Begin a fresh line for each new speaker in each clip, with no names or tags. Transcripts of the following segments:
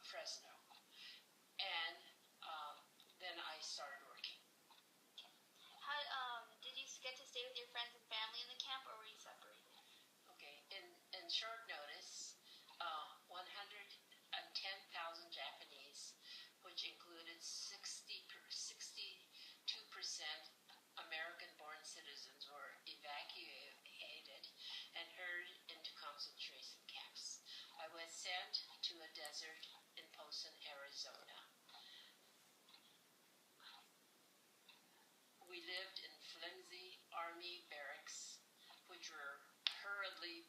Fresno. And then I started working.
How did you get to stay with your friends and family in the camp, or were you separated?
Okay, in short notice, 110,000 Japanese, which included 62% American-born citizens, were evacuated and herded into concentration camps. I was sent to a desert in Posen, Arizona. We lived in flimsy army barracks, which were hurriedly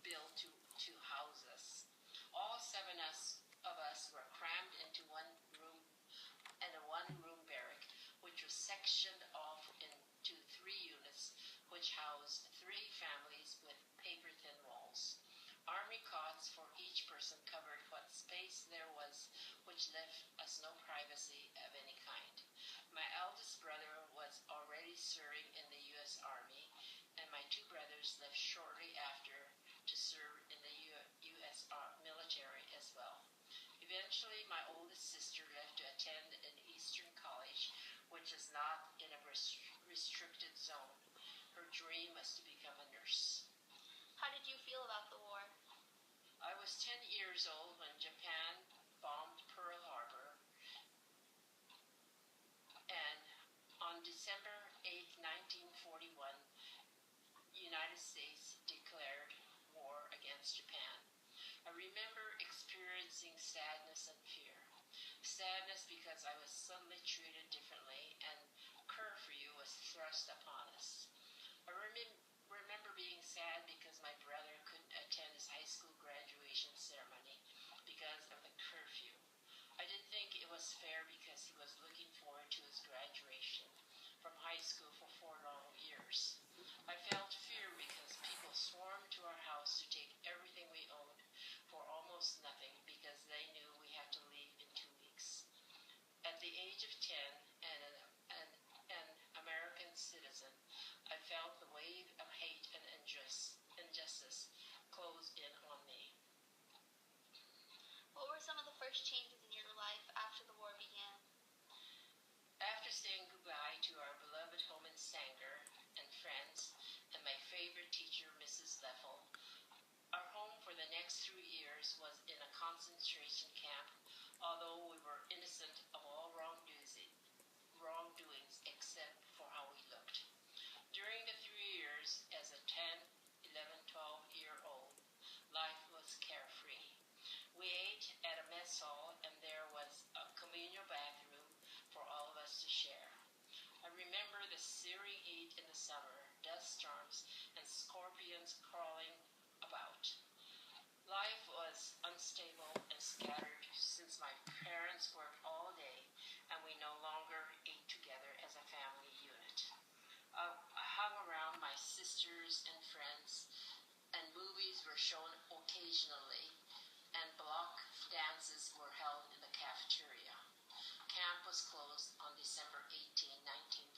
built to house us. All seven of us were crammed into one room barrack, which was sectioned off into 3 units, which housed 3 families with paper-thin walls. Army cots for each person covered what space there was, which left us no privacy of any kind. My eldest brother was already serving in the U.S. Army, and my 2 brothers left shortly after to serve in the U.S. military as well. Eventually, my oldest sister left to attend an Eastern college, which is not in a restricted zone. Her dream was to become a nurse.
How did you feel about the war?
I was 10 years old when Japan bombed Pearl Harbor, and on December 8, 1941, the United States declared war against Japan. I remember experiencing sadness and fear. Sadness because I was suddenly treated differently and curfew was thrust upon us. I remember being sad because my brother couldn't attend his high school graduation ceremony because of the curfew. I didn't think it was fair because he was looking forward to his graduation from high school for 4 long years. I felt fear because people swarmed to our house to take everything we owned for almost nothing because they knew we had to leave in 2 weeks. At the age of 10 and an American citizen, I felt the wave of hate and injustice close in on me.
What were some of the first changes in your life after the war began?
After saying goodbye to our beloved home in Sanger and friends and my favorite teacher, Mrs. Leffel, our home for the next 3 years was in a concentration camp, although we were innocent of all wrongdoings except for how we looked. During the 3 years, as a 10, 11, 12-year-old, life was carefree. We ate at a mess hall, and there was a communal bathroom for all of us to share. I remember the searing heat in the summer, dust storms, and scorpions crawling about. Life was unstable and scattered since my parents worked all day and we no longer ate together as a family unit. I hung around my sisters and friends, and movies were shown occasionally, and block dances were held in the cafeteria. Camp was closed on December 18,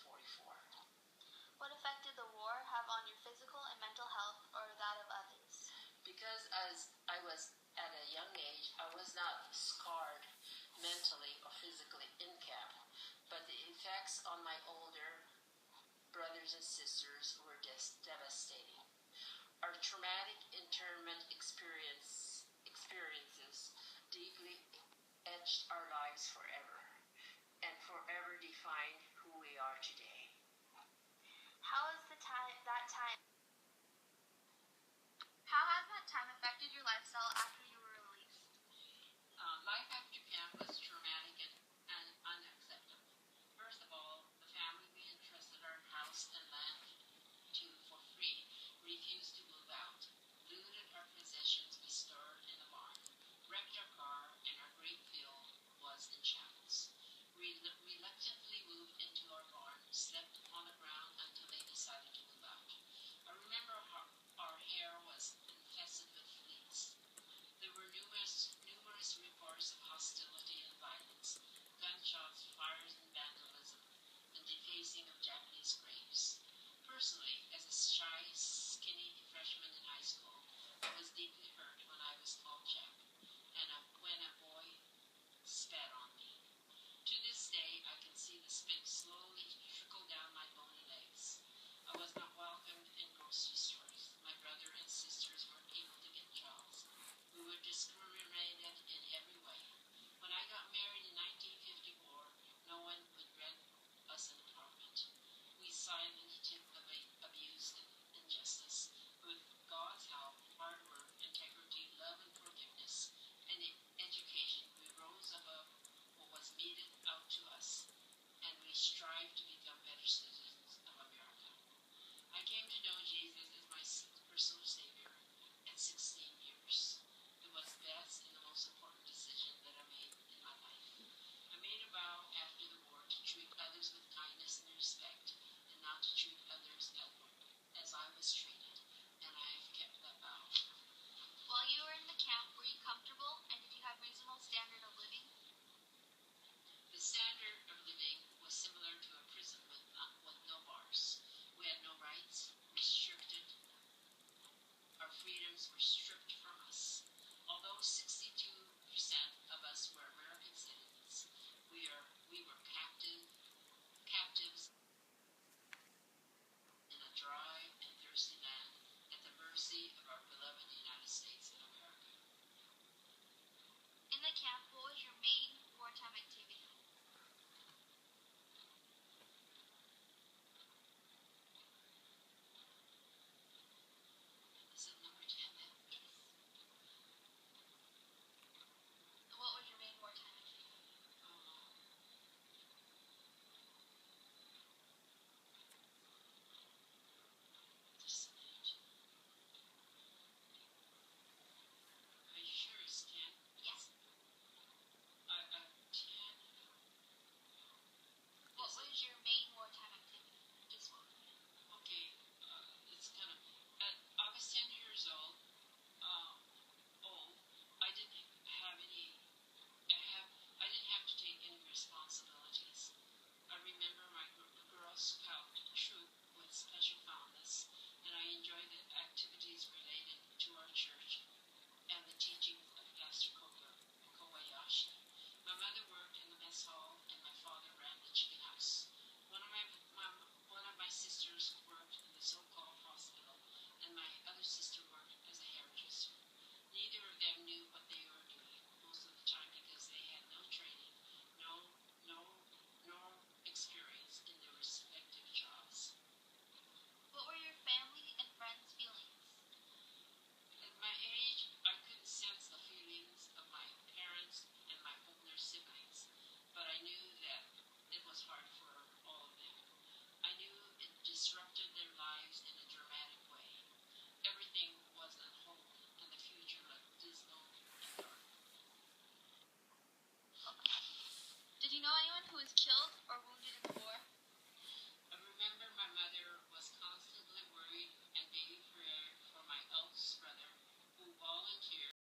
1944.
What effect did the war have on your physical and mental health or that of others?
Because as I was at a young age, I was not scarred mentally or physically in camp, but the effects on my older brothers and sisters were just devastating. Our traumatic internment experiences deeply etched our lives forever, and forever defined